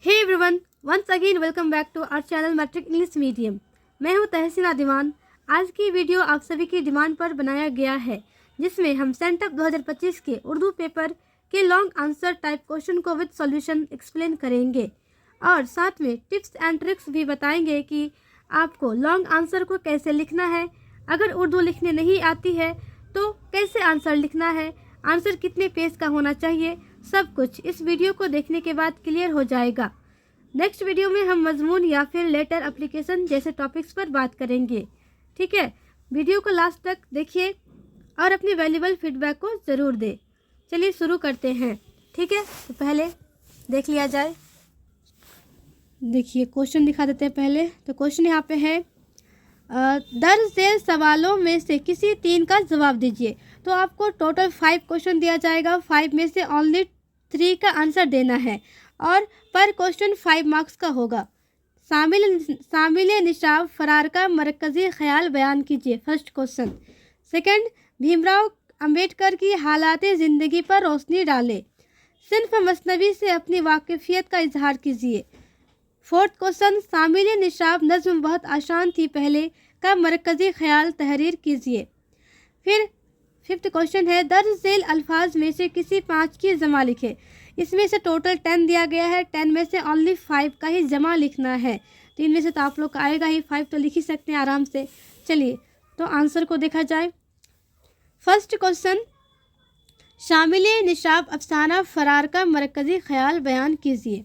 Hey everyone, once again welcome back to our channel matric English medium. मैं हूं तहसीना दीवान। आज की वीडियो आप सभी की डिमांड पर बनाया गया है, जिसमें हम सेंटअप 2025 के उर्दू पेपर के लॉन्ग आंसर टाइप क्वेश्चन को विद सॉल्यूशन एक्सप्लेन करेंगे और साथ में टिप्स एंड ट्रिक्स भी बताएंगे कि आपको लॉन्ग आंसर को कैसे लिखना है। अगर उर्दू लिखने नहीं आती है तो कैसे आंसर लिखना है, आंसर कितने पेज का होना चाहिए, सब कुछ इस वीडियो को देखने के बाद क्लियर हो जाएगा। नेक्स्ट वीडियो में हम मजमून या फिर लेटर एप्लीकेशन जैसे टॉपिक्स पर बात करेंगे। ठीक है, वीडियो को लास्ट तक देखिए और अपनी वैल्यूबल फीडबैक को ज़रूर दें। चलिए शुरू करते हैं। ठीक है, तो पहले देख लिया जाए। देखिए क्वेश्चन दिखा देते हैं पहले। तो क्वेश्चन यहाँ पे है, दर्ज झेल सवालों में से किसी 3 का जवाब दीजिए। तो आपको टोटल 5 क्वेश्चन दिया जाएगा। 5 में से ओनली 3 का आंसर देना है और पर क्वेश्चन 5 मार्क्स का होगा। शामिल निशाब फरार का मरकज़ी ख्याल बयान कीजिए, first question. Second, Bhimrao Ambedkar की हालात ज़िंदगी पर रोशनी डाले। सिन्फ मसनवी से अपनी वाकिफियत का इजहार कीजिए। फोर्थ क्वेश्चन, शामिल निशाब नज़्म बहुत आसान थी पहले का मरकज़ी ख्याल तहरीर कीजिए। फिर फिफ्थ क्वेश्चन है, दर्ज झेल अल्फाज में से किसी 5 की जमा लिखे। इसमें से टोटल 10 दिया गया है, 10 में से ओनली 5 का ही जमा लिखना है। 3 में से तो आप लोग का आएगा ही, 5 तो लिख ही सकते हैं आराम से। चलिए तो आंसर को देखा जाए। फर्स्ट क्वेश्चन, शामिल निशाब अफसाना फरार का मरकज़ी ख्याल बयान कीजिए।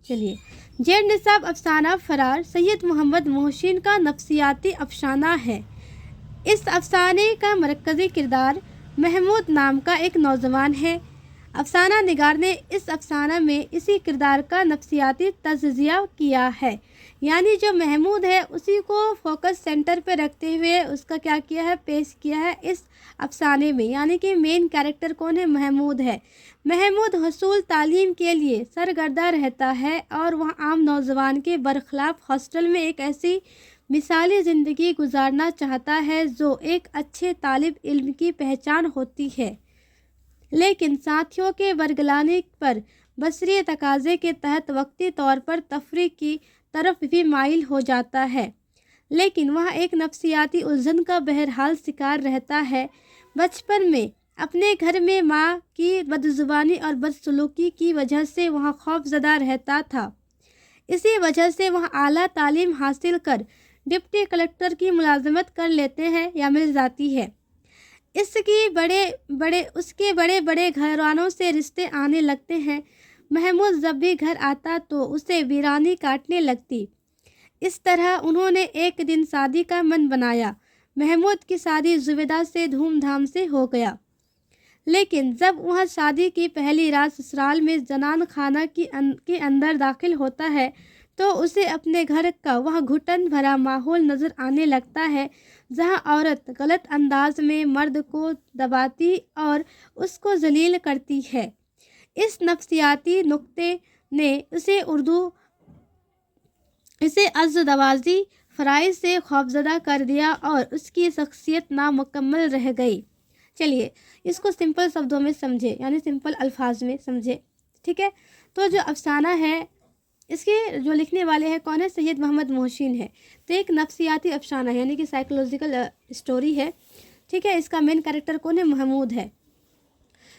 चलिए, जेर निसाब अफसाना फरार सैयद मोहम्मद मोहसिन का नफ्सियाती अफसाना है। इस अफसाने का मरकज़ी किरदार महमूद नाम का एक नौजवान है। अफसाना निगार ने इस अफसाना में इसी किरदार का नफ्सियाती तज़किया किया है, यानी जो महमूद है उसी को फोकस सेंटर पे रखते हुए उसका क्या किया है, पेश किया है इस अफसाने में। यानी कि मेन कैरेक्टर कौन है, महमूद है। महमूद हसूल तालीम के लिए सरगर्दा रहता है और वह आम नौजवान के बरखिलाफ हॉस्टल में एक ऐसी मिसाली ज़िंदगी गुजारना चाहता है जो एक अच्छे तालिब इल्म की पहचान होती है, लेकिन साथियों के बरगलाने पर बसरी तकाजे के तहत वक्ती तौर पर तफरीक की तरफ भी माइल हो जाता है। लेकिन वह एक नफ्सियाती उलझन का बहरहाल शिकार रहता है। बचपन में अपने घर में माँ की बदजुबानी और बदसलूकी की वजह से वह खौफजदा रहता था। इसी वजह से वह आला तालीम हासिल कर डिप्टी कलेक्टर की मुलाजमत कर लेते हैं या मिल जाती है। उसके बड़े बड़े घरानों से रिश्ते आने लगते हैं। महमूद जब भी घर आता तो उसे वीरानी काटने लगती। इस तरह उन्होंने एक दिन शादी का मन बनाया। महमूद की शादी जुबेदा से धूमधाम से हो गया, लेकिन जब वह शादी की पहली रात ससुराल में जनान खाना के अंदर दाखिल होता है तो उसे अपने घर का वह घुटन भरा माहौल नज़र आने लगता है, जहां औरत गलत अंदाज में मर्द को दबाती और उसको जलील करती है। इस नफ्सियाती नुक्ते ने इसे अज़दवाजी फ़राइज़ से खौफज़दा कर दिया और उसकी शख्सियत नामुकम्मल रह गई। चलिए इसको सिंपल शब्दों में समझे, यानी सिंपल अल्फाज में समझे। ठीक है, तो जो अफसाना है इसके जो लिखने वाले हैं कौन है, सैयद मोहम्मद मोहसिन है। तो एक नफ्सियाती अफसाना है, यानी कि साइकोलॉजिकल स्टोरी है। ठीक है, इसका मेन कैरेक्टर कौन है, महमूद है।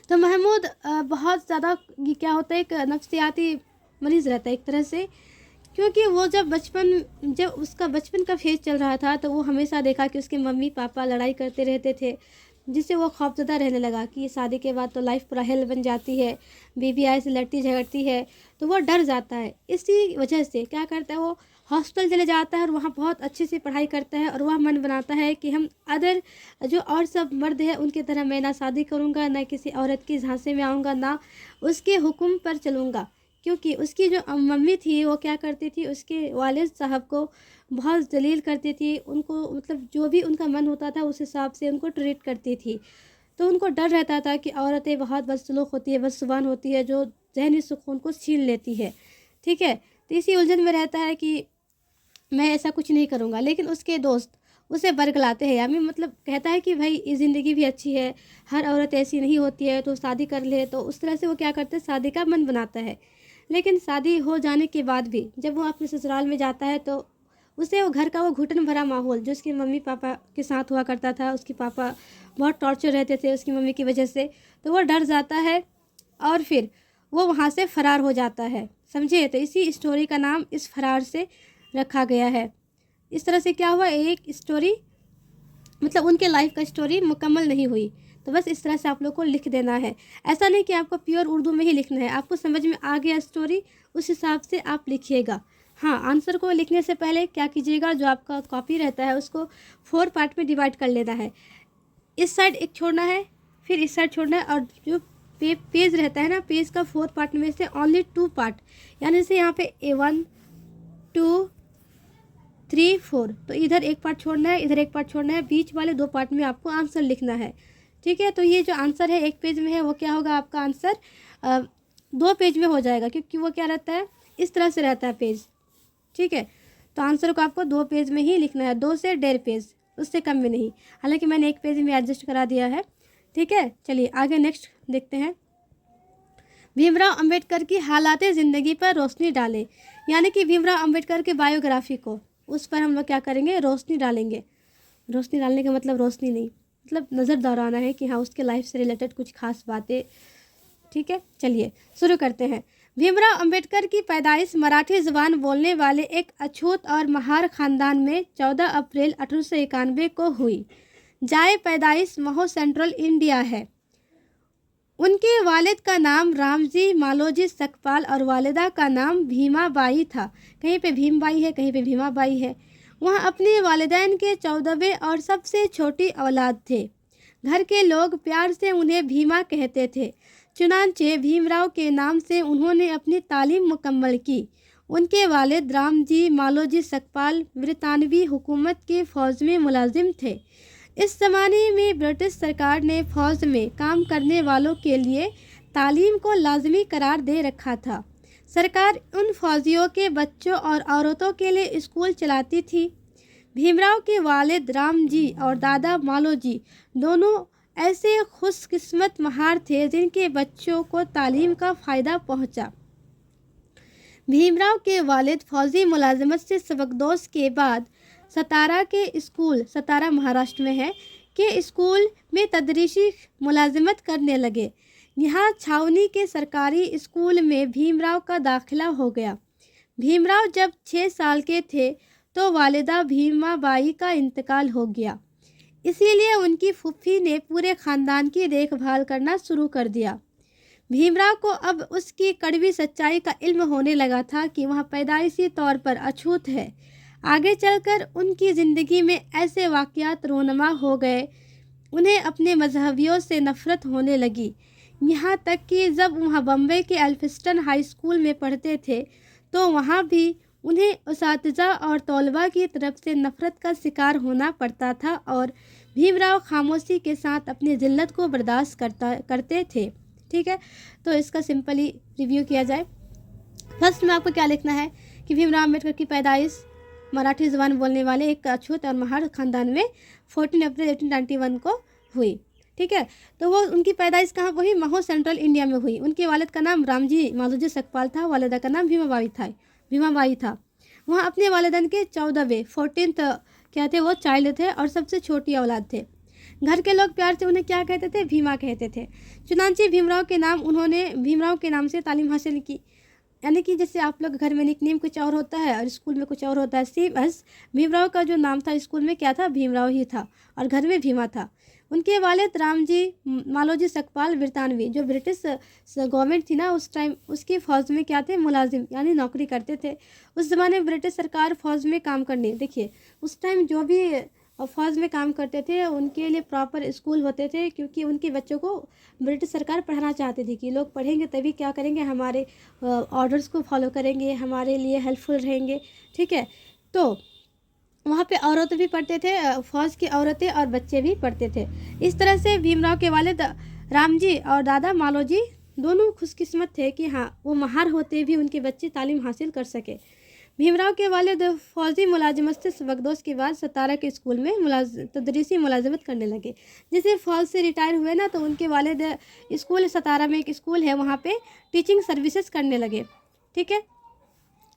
तो महमूद बहुत ज़्यादा क्या होता है, एक नफ्सियाती मरीज़ रहता है एक तरह से, क्योंकि वो जब उसका बचपन का फेज चल रहा था तो वो हमेशा देखा कि उसके मम्मी पापा लड़ाई करते रहते थे, जिससे वो खौफजदा रहने लगा कि शादी के बाद तो लाइफ पूरा हेल बन जाती है, बीवी आए से लड़ती झगड़ती है, तो वो डर जाता है। इसी वजह से क्या करता है, वो हॉस्टल चले जाता है और वहाँ बहुत अच्छे से पढ़ाई करता है और वह मन बनाता है कि हम अदर जो और सब मर्द है उनकी तरह मैं ना शादी करूँगा, ना किसी औरत की झांसे में आऊँगा, ना उसके हुक्म पर चलूँगा। क्योंकि उसकी जो मम्मी थी वो क्या करती थी, उसके वालिद साहब को बहुत जलील करती थी, उनको मतलब जो भी उनका मन होता था उस हिसाब से उनको ट्रीट करती थी। तो उनको डर रहता था कि औरतें बहुत बदसलूक होती है, बदजुबान होती है, जो जहनी सुकून को छीन लेती है। ठीक है, तो इसी उलझन में रहता है कि मैं ऐसा कुछ नहीं करूँगा। लेकिन उसके दोस्त उसे बरगलाते हैं, यानी मतलब कहता है कि भाई ये ज़िंदगी भी अच्छी है, हर औरत ऐसी नहीं होती है, तो शादी कर ले। तो उस तरह से वो क्या करते हैं, शादी का मन बनाता है। लेकिन शादी हो जाने के बाद भी जब वो अपने ससुराल में जाता है तो उसे वो घर का वो घुटन भरा माहौल जो उसके मम्मी पापा के साथ हुआ करता था, उसके पापा बहुत टॉर्चर रहते थे उसकी मम्मी की वजह से, तो वो डर जाता है और फिर वो वहाँ से फरार हो जाता है। समझे? तो इसी स्टोरी का नाम इस फरार से रखा गया है। इस तरह से क्या हुआ, एक स्टोरी मतलब उनके लाइफ का स्टोरी मुकम्मल नहीं हुई। तो बस इस तरह से आप लोग को लिख देना है। ऐसा नहीं कि आपको प्योर उर्दू में ही लिखना है, आपको समझ में आ गया स्टोरी उस हिसाब से आप लिखिएगा। हाँ, आंसर को लिखने से पहले क्या कीजिएगा, जो आपका कॉपी रहता है उसको 4 पार्ट में डिवाइड कर लेना है। इस साइड एक छोड़ना है, फिर इस साइड छोड़ना है, और जो पेज रहता है ना, पेज का 4 पार्ट में से ओनली 2 पार्ट, यानी से यहाँ पे A1 2 3 4, तो इधर एक पार्ट छोड़ना है, इधर एक पार्ट छोड़ना है, बीच वाले 2 पार्ट में आपको आंसर लिखना है। ठीक है? तो ये जो आंसर है एक पेज में है वो क्या होगा, आपका आंसर 2 पेज में हो जाएगा, क्योंकि वो क्या रहता है, इस तरह से रहता है पेज। ठीक है? तो आंसर को आपको 2 पेज में ही लिखना है, 2 से 1.5 पेज, उससे कम में नहीं। हालांकि मैंने 1 पेज में एडजस्ट करा दिया है। ठीक है, चलिए आगे नेक्स्ट देखते हैं। भीमराव अंबेडकर की हालात ज़िंदगी पर रोशनी डालें, यानी कि भीमराव अंबेडकर के बायोग्राफी को, उस पर हम लोग क्या करेंगे, रोशनी डालेंगे। रोशनी डालने का मतलब रोशनी नहीं, मतलब नज़र दौड़ाना है कि हाँ उसके लाइफ से रिलेटेड कुछ खास बातें। ठीक है, चलिए शुरू करते हैं। भीमराव अंबेडकर की पैदाइश मराठी ज़ुबान बोलने वाले एक अछूत और महार ख़ानदान में 14 अप्रैल 1891 को हुई। जाए पैदाइश महो सेंट्रल इंडिया है। उनके वालिद का नाम रामजी मालोजी सकपाल और वालिदा का नाम भीमाबाई था। कहीं पे भीमबाई है, कहीं पे भीमाबाई है। वह अपने वालिदैन के 14वें और सबसे छोटी औलाद थे। घर के लोग प्यार से उन्हें भीमा कहते थे। चुनांचे भीमराव के नाम से उन्होंने अपनी तालीम मुकम्मल की। उनके वालिद रामजी मालोजी सकपाल ब्रितानवी हुकूमत के फ़ौज में मुलाजिम थे। इस ज़माने में ब्रिटिश सरकार ने फ़ौज में काम करने वालों के लिए तालीम को लाजमी करार दे रखा था। सरकार उन फौजियों के बच्चों और औरतों के लिए स्कूल चलाती थी। भीमराव के वालिद रामजी और दादा मालोजी दोनों ऐसे खुशकिस्मत महार थे जिनके बच्चों को तालीम का फ़ायदा पहुंचा। भीमराव के वालिद फौजी मुलाजमत से सबकदोश के बाद सतारा के स्कूल, सतारा महाराष्ट्र में है, के स्कूल में तदरीसी मुलाजमत करने लगे। यहाँ छावनी के सरकारी स्कूल में भीमराव का दाखिला हो गया। भीमराव जब 6 साल के थे तो वालिदा भीमाबाई का इंतकाल हो गया। इसीलिए उनकी फूफी ने पूरे ख़ानदान की देखभाल करना शुरू कर दिया। भीमराव को अब उसकी कड़वी सच्चाई का इल्म होने लगा था कि वह पैदाइशी तौर पर अछूत है। आगे चलकर उनकी ज़िंदगी में ऐसे वाक़यात रोनमा हो गए, उन्हें अपने मजहबियों से नफ़रत होने लगी। यहाँ तक कि जब वह बम्बई के एल्फिस्टन हाई स्कूल में पढ़ते थे तो वहाँ भी उन्हें उसातिज़ा और तलबा की तरफ से नफ़रत का शिकार होना पड़ता था और भीमराव खामोशी के साथ अपनी ज़िल्लत को बर्दाश्त करते थे। ठीक है, तो इसका सिंपली रिव्यू किया जाए। फर्स्ट में आपको क्या लिखना है कि भीमराव अम्बेडकर की पैदाइश मराठी ज़ुबान बोलने वाले एक अछूत और महार ख़ानदान में 14 अप्रैल 1891 को हुई। ठीक है, तो वो उनकी पैदाइश कहाँ हुई, महो सेंट्रल इंडिया में हुई। उनके वालिद का नाम रामजी मालोजी सकपाल था, वालिदा का नाम भीमाबाई था। वहाँ अपने वालिदैन के 14वें 14th क्या थे, वो चाइल्ड थे और सबसे छोटी औलाद थे। घर के लोग प्यार से उन्हें क्या कहते थे, भीमा कहते थे। चुनांचे उन्होंने भीमराव के नाम से तालीम हासिल की। यानी कि जैसे आप लोग घर में निकनेम कुछ और होता है और स्कूल में कुछ और होता है, सेम बस भीमराव का जो नाम था स्कूल में क्या था, भीमराव ही था और घर में भीमा था। उनके वालिद रामजी मालोजी सकपाल ब्रितानवी, जो ब्रिटिश गवर्नमेंट थी ना उस टाइम, उसकी फ़ौज में क्या थे, मुलाजिम यानी नौकरी करते थे। उस ज़माने में ब्रिटिश सरकार फ़ौज में काम करने, देखिए उस टाइम जो भी फ़ौज में काम करते थे उनके लिए प्रॉपर स्कूल होते थे, क्योंकि उनके बच्चों को ब्रिटिश सरकार पढ़ाना चाहती थी कि लोग पढ़ेंगे तभी क्या करेंगे, हमारे ऑर्डर्स को फॉलो करेंगे, हमारे लिए हेल्पफुल रहेंगे। ठीक है, तो वहाँ पे औरतें भी पढ़ते थे, फ़ौज की औरतें और बच्चे भी पढ़ते थे। इस तरह से भीमराव के वालिद रामजी और दादा मालोजी दोनों खुशकिस्मत थे कि हाँ वो महार होते भी उनके बच्चे तालीम हासिल कर सके। भीमराव के वालिद फ़ौजी मुलाजमत से सबकदोश के बाद सतारा के स्कूल में तदरीसी मुलाजमत करने लगे। जैसे फ़ौज से रिटायर हुए ना तो उनके वालिद स्कूल, सतारा में एक स्कूल है वहाँ पे टीचिंग सर्विसेज करने लगे। ٹھیک ہے.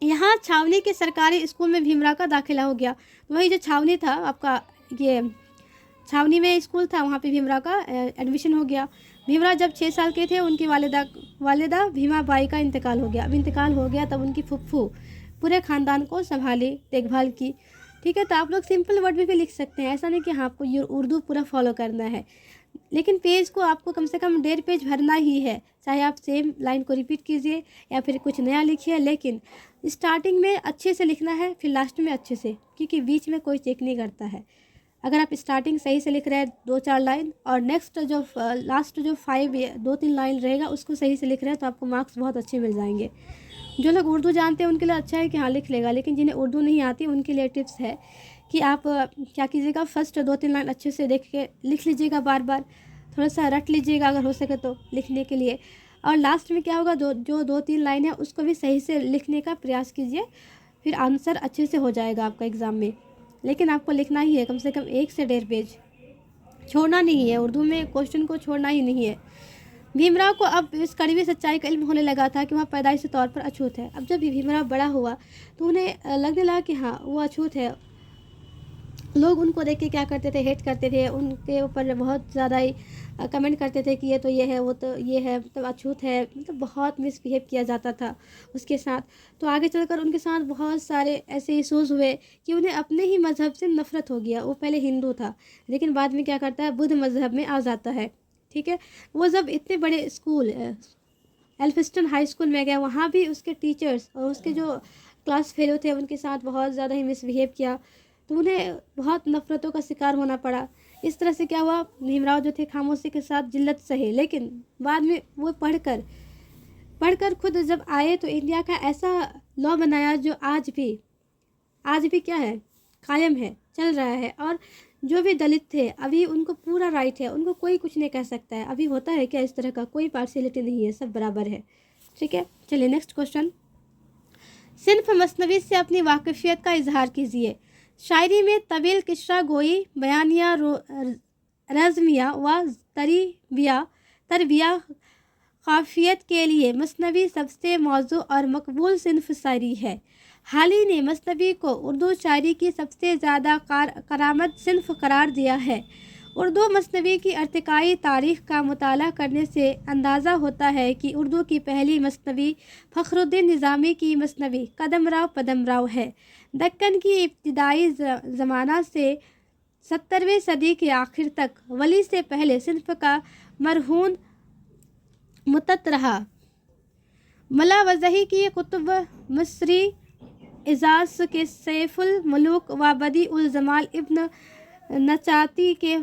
یہاں چھاونی کے سرکاری اسکول میں بھیمراؤ کا داخلہ ہو گیا. وہی جو چھاونی تھا آپ کا، یہ چھاونی میں اسکول تھا، وہاں پہ بھیمراؤ کا ایڈمیشن ہو گیا. بھیمراؤ جب 6 سال کے تھے ان کی والدہ بھیما بائی کا انتقال ہو گیا. اب انتقال ہو گیا تب ان کی پھپھو پورے خاندان کو سنبھالی، دیکھ بھال کی. ٹھیک ہے، تو آپ لوگ سمپل ورڈ میں بھی لکھ سکتے ہیں، ایسا نہیں کہ ہاں آپ کو یہ اردو پورا فالو کرنا ہے. لیکن پیج کو آپ کو کم سے کم 1.5 پیج بھرنا ہی ہے، چاہے آپ سیم لائن کو ریپیٹ کیجئے یا پھر کچھ نیا لکھیے. لیکن اسٹارٹنگ میں اچھے سے لکھنا ہے، پھر لاسٹ میں اچھے سے، کیونکہ بیچ میں کوئی چیک نہیں کرتا ہے. اگر آپ اسٹارٹنگ صحیح سے لکھ رہے ہیں 2-4 لائن، اور نیکسٹ جو لاسٹ جو 2-3 لائن رہے گا اس کو صحیح سے لکھ رہے ہیں، تو آپ کو مارکس بہت اچھے مل جائیں گے. جو لوگ اردو جانتے ہیں ان کے لیے اچھا ہے کہ ہاں لکھ لے گا، لیکن جنہیں اردو نہیں آتی ان کے لیے ٹپس ہے کہ آپ کیا کیجیے گا، فرسٹ 2-3 لائن اچھے سے دیکھ کے لکھ لیجیے گا، بار بار تھوڑا سا رٹ لیجیے گا اگر ہو سکے تو لکھنے کے لیے. اور لاسٹ میں کیا ہوگا، جو 2-3 لائن ہے اس کو بھی صحیح سے لکھنے کا پریاس کیجیے، پھر آنسر اچھے سے ہو جائے گا آپ کا ایگزام میں. لیکن آپ کو لکھنا ہی ہے کم سے کم 1 سے 1.5 پیج، چھوڑنا نہیں ہے. اردو میں کوشچن کو چھوڑنا ہی نہیں ہے. بھیمراؤ کو اب اس کڑوی سچائی کا علم ہونے لگا تھا کہ وہ پیدائشی طور پر اچھوت ہے. اب جب بھیمراؤ بڑا ہوا تو انہیں لگنے لگا کہ ہاں وہ اچھوت ہے. لوگ ان کو دیکھ کے کیا کرتے تھے، ہیٹ کرتے تھے، ان کے اوپر بہت زیادہ ہی کمنٹ کرتے تھے کہ یہ تو یہ ہے، وہ تو یہ ہے، مطلب اچھوت ہے، مطلب بہت مس بیہیو کیا جاتا تھا اس کے ساتھ. تو آگے چل کر ان کے ساتھ بہت سارے ایسے ایشوز ہوئے کہ انہیں اپنے ہی مذہب سے نفرت ہو گیا. وہ پہلے ہندو تھا لیکن بعد میں کیا کرتا ہے، بدھ مذہب میں آ جاتا ہے. ٹھیک ہے، وہ جب اتنے بڑے اسکول ایلفسٹن ہائی اسکول میں گیا، وہاں بھی اس کے ٹیچرز اور اس کے جو کلاس فیلو تھے ان کے ساتھ بہت زیادہ ہی مس بیہیو کیا. تو انہیں بہت نفرتوں کا شکار ہونا پڑا. اس طرح سے کیا ہوا، بھیمراؤ جو تھے خاموشی کے ساتھ جلت سہے، لیکن بعد میں وہ پڑھ کر خود جب آئے تو انڈیا کا ایسا لا بنایا جو آج بھی کیا ہے، قائم ہے، چل رہا ہے. اور جو بھی دلت تھے ابھی ان کو پورا رائٹ ہے، ان کو کوئی کچھ نہیں کہہ سکتا ہے. ابھی ہوتا ہے کیا اس طرح کا، کوئی پارشیلٹی نہیں ہے، سب برابر ہے. ٹھیک ہے، چلیے نیکسٹ کوشچن. صنف مثنوی سے اپنی واقفیت کا اظہار کیجیے. شاعری میں طویل قصہ گوئی، بیانیہ، رزمیہ و تربیہ قافیت کے لیے مثنوی سب سے موزوں اور مقبول صنف شاعری ہے. حالی نے مثنوی کو اردو شاعری کی سب سے زیادہ کارآمد صنف قرار دیا ہے. اردو مثنوی کی ارتقائی تاریخ کا مطالعہ کرنے سے اندازہ ہوتا ہے کہ اردو کی پہلی مثنوی فخرالدین نظامی کی مثنوی قدم راؤ پدم راؤ ہے. دکن کی ابتدائی زمانہ سے 17ویں صدی کے آخر تک ولی سے پہلے صنف کا مرہون متت رہا. ملا وضحی کی کتب مصری اعجاز کے سیف الملوک و بدیع الجمال، ابن نچاتی کے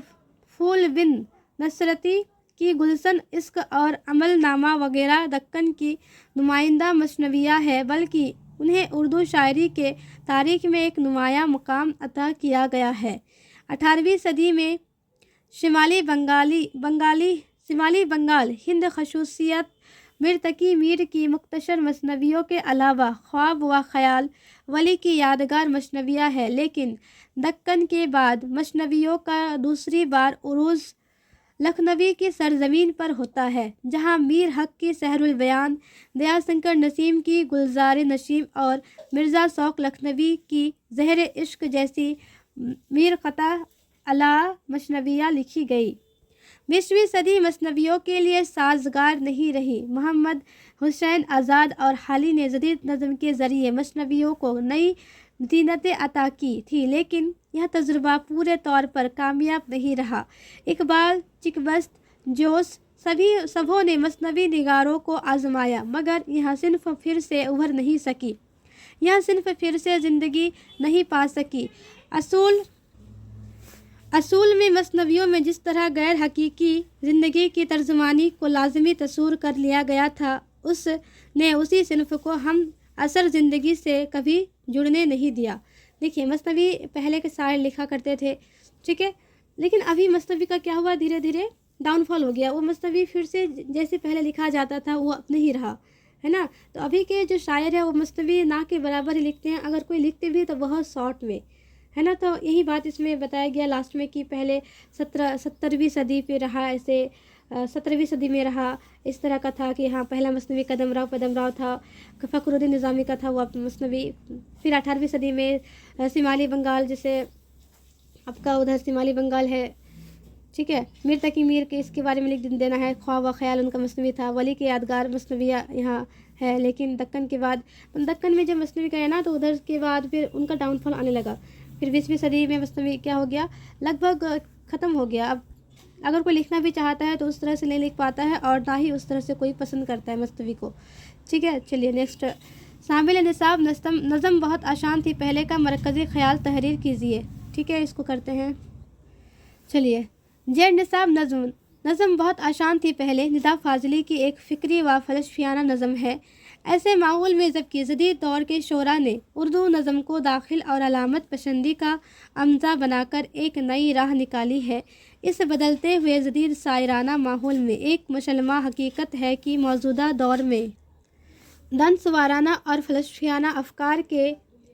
پھول بن نصرتی کی گلشن عشق اور عمل نامہ وغیرہ دکن کی نمائندہ مثنویاں ہیں، بلکہ انہیں اردو شاعری کے تاریخ میں ایک نمایاں مقام عطا کیا گیا ہے. 18ویں صدی میں شمالی بنگال ہند خصوصیت میر تقی میر کی مختصر مثنویوں کے علاوہ خواب و خیال ولی کی یادگار مثنویاں ہے. لیکن دکن کے بعد مثنویوں کا دوسری بار عروج لکھنوی کی سرزمین پر ہوتا ہے، جہاں میر حق کی سحر البیان، دیا شنکر نسیم کی گلزار نسیم اور مرزا شوق لکھنوی کی زہر عشق جیسی میر قطع اعلیٰ مثنویاں لکھی گئی. 20ویں صدی مثنویوں کے لیے سازگار نہیں رہی. محمد حسین آزاد اور حالی نے جدید نظم کے ذریعے مثنویوں کو نئی زینتیں عطا کی تھی، لیکن یہ تجربہ پورے طور پر کامیاب نہیں رہا. اقبال، چکبست، جوش سبھوں نے مثنوی نگاروں کو آزمایا، مگر یہ صنف پھر سے ابھر نہیں سکی، یہ صنف پھر سے زندگی نہیں پا سکی. اصول میں مثنویوں میں جس طرح غیر حقیقی زندگی کی ترجمانی کو لازمی تصور کر لیا گیا تھا، اس نے اسی صنف کو ہم عصر زندگی سے کبھی جڑنے نہیں دیا. دیکھیے مثنوی پہلے کے شاعر لکھا کرتے تھے، ٹھیک ہے، لیکن ابھی مثنوی کا کیا ہوا، دھیرے دھیرے ڈاؤن فال ہو گیا. وہ مثنوی پھر سے جیسے پہلے لکھا جاتا تھا وہ نہیں رہا ہے نا. تو ابھی کے جو شاعر ہیں وہ مثنوی نہ کے برابر ہی لکھتے ہیں، اگر کوئی لکھتے بھی تو بہت شارٹ میں ہے نا. تو یہی بات اس میں بتایا گیا لاسٹ میں کہ پہلے 17ویں صدی پہ رہا ایسے 17वीं सदी में रहा, इस तरह का था कि हाँ पहला मसनवी कदम राव था, फ़खरुद्दीन निज़ामी का था वो मसनवी। फिर 18वीं सदी में शिमाली बंगाल, जैसे आपका उधर शिमाली बंगाल है, ठीक है, मीर तकी मीर के इसके बारे में लिख देना है। ख्वाब व ख्याल उनका मसनवी था। वली के यादगार मसनवी यहाँ है, लेकिन दक्कन के बाद, दक्कन में जब मसनवी गए ना तो उधर के बाद फिर उनका डाउनफॉल आने लगा। फिर 20वीं सदी में मसनवी क्या हो गया, लगभग ख़त्म हो गया। अब अगर कोई लिखना भी चाहता है तो उस तरह से नहीं लिख पाता है, और ना ही उस तरह से कोई पसंद करता है मसनवी को, ठीक है। चलिए नेक्स्ट, शामिल निसाब नज़म बहुत आसान थी पहले का मरकज़ी ख्याल तहरीर कीजिए, ठीक है, इसको करते हैं। चलिए, जेड निसाब नज़म बहुत आसान थी पहले निदा फाजली की एक फ़िक्री व फ़लसफ़ियाना नज़म है। ऐसे माहौल में जबकि जदीद दौर के शोरा ने उर्दू नज़म को दाखिल और अलामत पसंदी का अमज़ा बनाकर एक नई राह निकाली है, इस बदलते हुए जदीद शायराना माहौल में एक मुसलमा हकीकत है कि मौजूदा दौर में दनसवाराना और फ़लसफ़ियाना अफ़कार के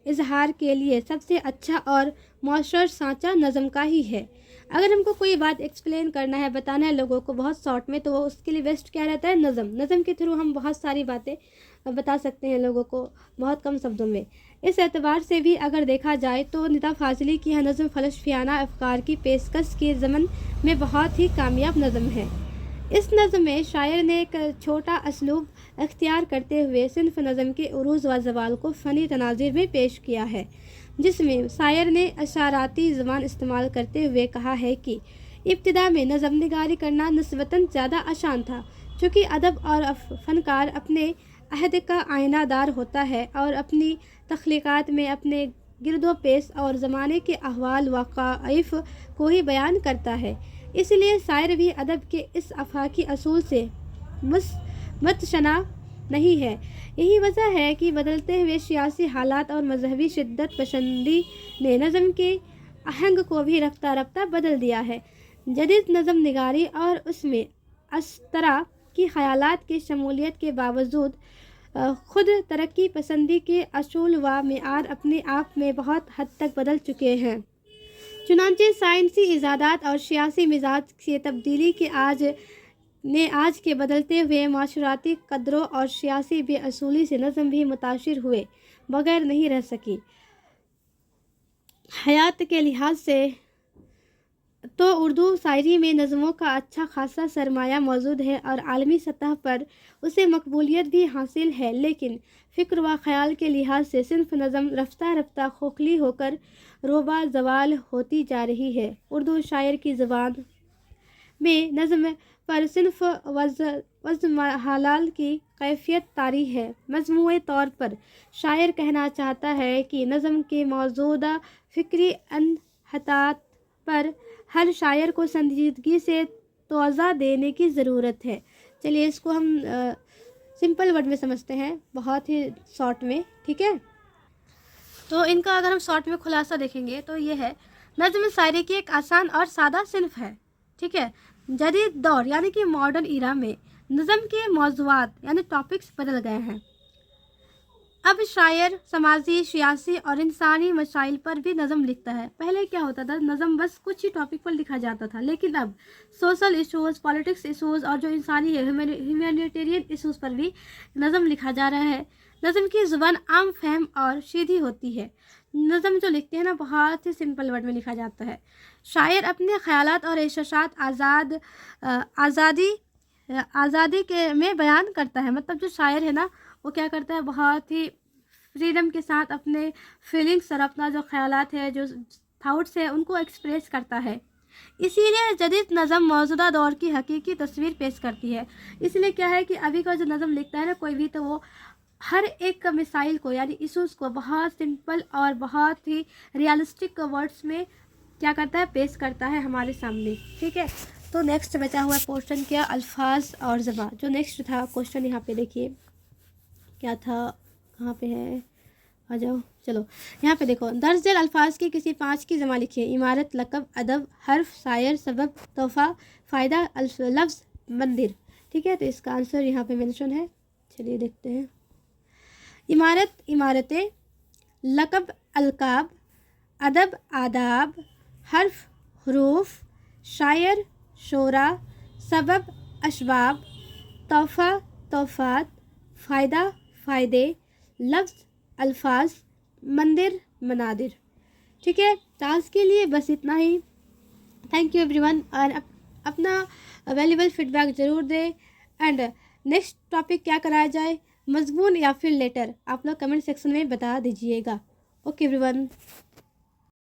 इजहार के लिए सबसे अच्छा और मौसर सांचा नज़म का ही है। अगर हमको कोई बात एक्सप्लेन करना है, बताना है लोगों को बहुत शॉर्ट में, तो वो उसके लिए बेस्ट क्या रहता है, नज़म के थ्रू हम बहुत सारी बातें बता सकते हैं लोगों को बहुत कम शब्दों में। इस एतबार से भी अगर देखा जाए तो निदा फाजली की यह नज़म फ़लसफ़ियाना अफ़कार की पेशकश के ज़मन में बहुत ही कामयाब नज़म है। इस नज़म में शायर ने एक छोटा असलूब अख्तियार करते हुए सिन्फ़ नज़म के उरूज़ व ज़वाल को फ़नी तनाज़ुर में पेश किया है, जिसमें शायर ने अशाराती ज़बान इस्तेमाल करते हुए कहा है कि इब्तिदा में नज़म निगारी करना निस्बतन ज़्यादा आसान था, चूँकि अदब और फ़नकार अपने अहद का आईनादार होता है और अपनी तख्लीक़ात में अपने गिरदो पेश और ज़माने के अहवाल वक़ाइफ़ को ही बयान करता है। इसलिए शायर भी अदब के इस आफाकी असूल से मुतशना नहीं है। यही वजह है कि बदलते हुए सियासी हालात और मजहबी शिद्दत पसंदी ने नज़म के आहंग को भी रफ्ता रफ्ता बदल दिया है। जदीद नज़म निगारी और उसमें अस्तरा की ख़यालात की शमूलियत के बावजूद ख़ुद तरक्की पसंदी के असूल व मिआर अपने आप में बहुत हद तक बदल चुके हैं। चुनांचे साइंसी इजादात और सियासी मिजाज की तब्दीली के आज के बदलते हुए माशराती कदरों और सियासी बेअसूली से नज़म भी मुतासिर हुए बगैर नहीं रह सकी। हयात के लिहाज से तो उर्दू शायरी में नज़मों का अच्छा खासा सरमाया मौजूद है और आलमी सतह पर उसे मकबूलियत भी हासिल है, लेकिन फ़िक्र व ख़याल के लिहाज से सिन्फ़ नज़म रफ्ता रफ्ता खोखली होकर रोबा ज़वाल होती जा रही है। उर्दू शायर की ज़बान में नज़म पर सिन्फ़ वज़्न हालाल की कैफियत तारी है। मजमूई तौर पर शायर कहना चाहता है कि नज़म के मौजूदा फ़िक्री अनहतात पर हर शायर को संजीदगी से तोज़ा देने की ज़रूरत है। चलिए इसको हम सिंपल वर्ड में समझते हैं, बहुत ही शॉर्ट में, ठीक है। तो इनका अगर हम शॉर्ट में खुलासा देखेंगे तो ये है, नज़्म शायरी की एक आसान और सादा सिन्फ है, ठीक है। जदीद दौर यानी कि मॉडर्न इरा में नज़म के मौज़ूआत यानी टॉपिक्स बदल गए हैं। अब शायर समाजी, सियासी और इंसानी मसाइल पर भी नज़म लिखता है। पहले क्या होता था, नज़म बस कुछ ही टॉपिक पर लिखा जाता था, लेकिन अब सोशल इशूज़, पॉलिटिक्स इशूज़ और जो इंसानी है ह्यूमैनिटेरियन इशूज़ पर भी नज़म लिखा जा रहा है। नज़म की ज़ुबान आम फहम और सीधी होती है। नज़म जो लिखते हैं ना, बहुत ही सिंपल वर्ड में लिखा जाता है। शायर अपने ख़यालात और एहसासात आज़ादी के में बयान करता है। मतलब जो शायर है ना, वो क्या करता है, बहुत ही फ्रीडम के साथ अपने फीलिंग्स और अपना जो ख़यालात है, जो थाट्स है, उनको एक्सप्रेस करता है। इसीलिए जदीद नज़म मौजूदा दौर की हकीकी तस्वीर पेश करती है। इसलिए क्या है कि अभी का जो नज़म लिखता है ना कोई भी, तो वो हर एक मिसाइल को यानी इशूज़ को बहुत सिंपल और बहुत ही रियलिस्टिक वर्ड्स में क्या करता है, पेश करता है हमारे सामने, ठीक है। तो नेक्स्ट बचा हुआ पोर्शन क्या, अल्फाज और ज़बान। जो नेक्स्ट था क्वेश्चन, यहाँ पे देखिए क्या था, कहाँ पे है, आ जाओ, चलो यहाँ पे देखो। दर्ज झेल अल्फाज की किसी 5 की जमा लिखिए। इमारत, लक़ब, अदब, हर्फ, शायर, सबब, तोहफ़ा, फ़ायदा, लफ्ज़, मंदिर, ठीक है। तो इसका आंसर यहाँ पे मेंशन है, चलिए देखते हैं। इमारत, इमारतें, लक़ब, अलक़ाब, अदब, आदाब, हर्फ, हुरूफ, शायर, शोरा, सबब, اسباب، تحفہ تحفات، فائدہ فائدے، لفظ الفاظ، مندر منادر. ٹھیک ہے، تو آج کے لیے بس اتنا ہی. Thank you everyone. اور اپنا اویلیبل فیڈ بیک ضرور دیں. اینڈ نیکسٹ ٹاپک کیا کرایا جائے، مضمون یا پھر لیٹر، آپ لوگ کمنٹ سیکشن میں بتا دیجیے گا. Okay every one.